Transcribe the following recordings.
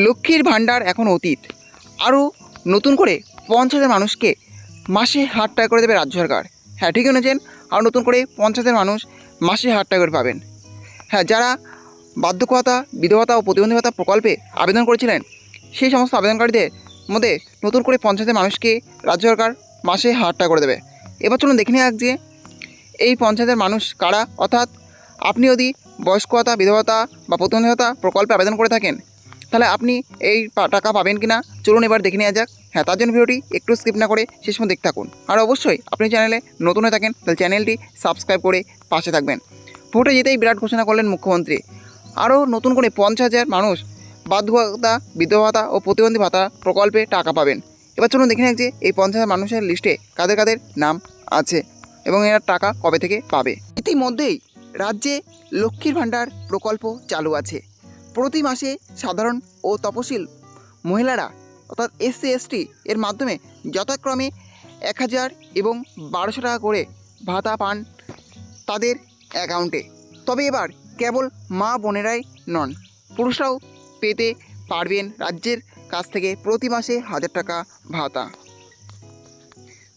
লক্ষ্মীর ভাণ্ডার এখন অতীত। আরও নতুন করে 50,000 মানুষকে মাসে 1,000 টাকা করে দেবে রাজ্য সরকার। হ্যাঁ, ঠিকই শুনেছেন, আরও নতুন করে 50,000 মানুষ মাসে 1,000 টাকা করে পাবেন। হ্যাঁ, যারা বার্ধক্য ভাতা, বিধবা ভাতা ও প্রতিবন্ধী ভাতা প্রকল্পে আবেদন করেছিলেন, সেই সমস্ত আবেদনকারীদের মধ্যে নতুন করে 50,000 মানুষকে রাজ্য সরকার মাসে 1,000 টাকা করে দেবে। এবার চলুন দেখে নেওয়া যাক যে এই 50,000 মানুষ কারা। অর্থাৎ আপনি যদি বয়স্ক ভাতা, বিধবা ভাতা বা প্রতিবন্ধী ভাতা প্রকল্পে আবেদন করে থাকেন, তাহলে আপনি এই টাকা পাবেন কি না চলুন এবার দেখে নেওয়া যাক। হ্যাঁ, তার জন্য ভিডিওটি একটু স্কিপ না করে শেষ পর্যন্ত দেখতে থাকুন। আর অবশ্যই আপনি চ্যানেলে নতুন হয়ে থাকেন তাহলে চ্যানেলটি সাবস্ক্রাইব করে পাশে থাকবেন। ভোটে যেতেই বিরাট ঘোষণা করলেন মুখ্যমন্ত্রী, আরও নতুন করে 50,000 মানুষ বার্ধক্য ভাতা, বিধবা ভাতা ও প্রতিবন্ধী ভাতা প্রকল্পে টাকা পাবেন। এবার চলুন দেখে নেওয়া যে এই 50,000 মানুষের লিস্টে কাদের কাদের নাম আছে এবং এরা টাকা কবে থেকে পাবে। ইতিমধ্যেই রাজ্যে লক্ষ্মীর ভাণ্ডার প্রকল্প চালু আছে। প্রতি মাসে সাধারণ ও তপশিল মহিলারা অর্থাৎ SC ST এর মাধ্যমে যথাক্রমে 1,000 এবং 1,200 টাকা করে ভাতা পান তাদের অ্যাকাউন্টে। তবে এবার কেবল মা বোনেরাই নন, পুরুষরাও পেতে পারবেন রাজ্যের কাছ থেকে প্রতি মাসে 1,000 টাকা ভাতা।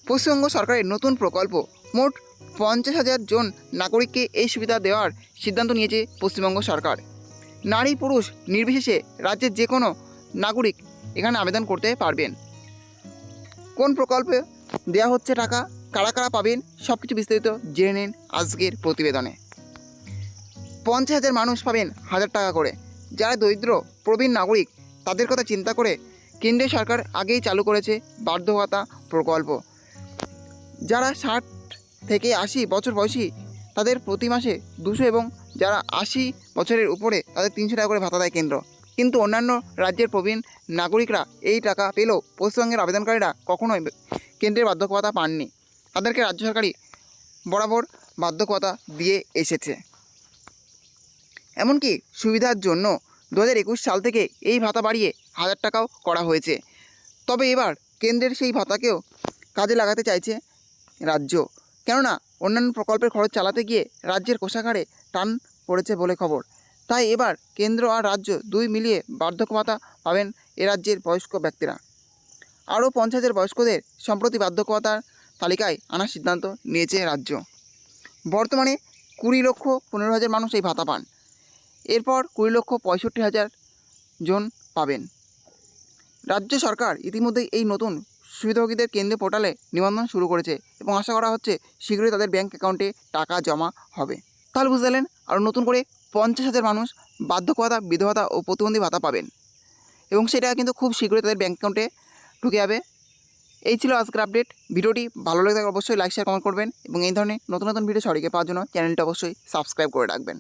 পশ্চিমবঙ্গ সরকারের নতুন প্রকল্প, মোট 50,000 জন নাগরিককে এই সুবিধা দেওয়ার সিদ্ধান্ত নিয়েছে পশ্চিমবঙ্গ সরকার। নারী পুরুষ নির্বিশেষে রাজ্যের যে কোনো নাগরিক এখানে আবেদন করতে পারবেন। কোন প্রকল্পে দেওয়া হচ্ছে টাকা, কারা কারা পাবেন, সব কিছু বিস্তারিত জেনে নিন আজকের প্রতিবেদনে। 50,000 মানুষ পাবেন 1,000 টাকা করে। যারা দরিদ্র প্রবীণ নাগরিক তাদের কথা চিন্তা করে কেন্দ্রীয় সরকার আগেই চালু করেছে বার্ধক্য ভাতা প্রকল্প। যারা 60 থেকে 80 বছর বয়সী তাদের প্রতি মাসে 200 এবং যারা 80 বছরের উপরে তাদের 300 টাকা করে ভাতা দেয় কেন্দ্র। কিন্তু অন্যান্য রাজ্যের প্রবীণ নাগরিকরা এই টাকা পেলেও পশ্চিমবঙ্গের আবেদনকারীরা কখনোই কেন্দ্রের বার্ধক্য ভাতা পাননি। তাদেরকে রাজ্য সরকারই বরাবর বার্ধক্য ভাতা দিয়ে এসেছে। এমনকি সুবিধার জন্য 2021 সাল থেকে এই ভাতা বাড়িয়ে 1,000 টাকাও করা হয়েছে। তবে এবার কেন্দ্রের সেই ভাতাকেও কাজে লাগাতে চাইছে রাজ্য, কেননা অন্যান্য প্রকল্পের খরচ চালাতে গিয়ে রাজ্যের কোষাগারে টান পড়েছে বলে খবর। তাই এবার কেন্দ্র আর রাজ্য দুই মিলিয়ে বার্ধক্য ভাতা পাবেন এ রাজ্যের বয়স্ক ব্যক্তিরা। আরও 50,000 বয়স্কদের সম্প্রতি বার্ধক্য ভাতার তালিকায় আনার সিদ্ধান্ত নিয়েছে রাজ্য। বর্তমানে 20,15,000 মানুষ এই ভাতা পান। এরপর 20,65,000 জন পাবেন। রাজ্য সরকার ইতিমধ্যেই এই নতুন সুবিধাভোগীদের কেন্দ্রীয় পোর্টালে নিবন্ধন শুরু করেছে এবং আশা করা হচ্ছে শীঘ্রই তাদের ব্যাঙ্ক অ্যাকাউন্টে টাকা জমা হবে। তাহলে বুঝতে পারলেন, আর নতুন করে 50,000 মানুষ বার্ধক্য ভাতা, বিধবা ভাতা ও প্রতিবন্ধী ভাতা পাবেন এবং সেটা কিন্তু খুব শীঘ্রই তাদের ব্যাঙ্ক অ্যাকাউন্টে ঢুকে যাবে। এই ছিল আজকের আপডেট। ভিডিওটি ভালো লাগে থাকলে অবশ্যই লাইক শেয়ার কমেন্ট করবেন এবং এই ধরনের নতুন নতুন ভিডিও সবাইকে পাওয়ার জন্য চ্যানেলটা অবশ্যই সাবস্ক্রাইব করে রাখবেন।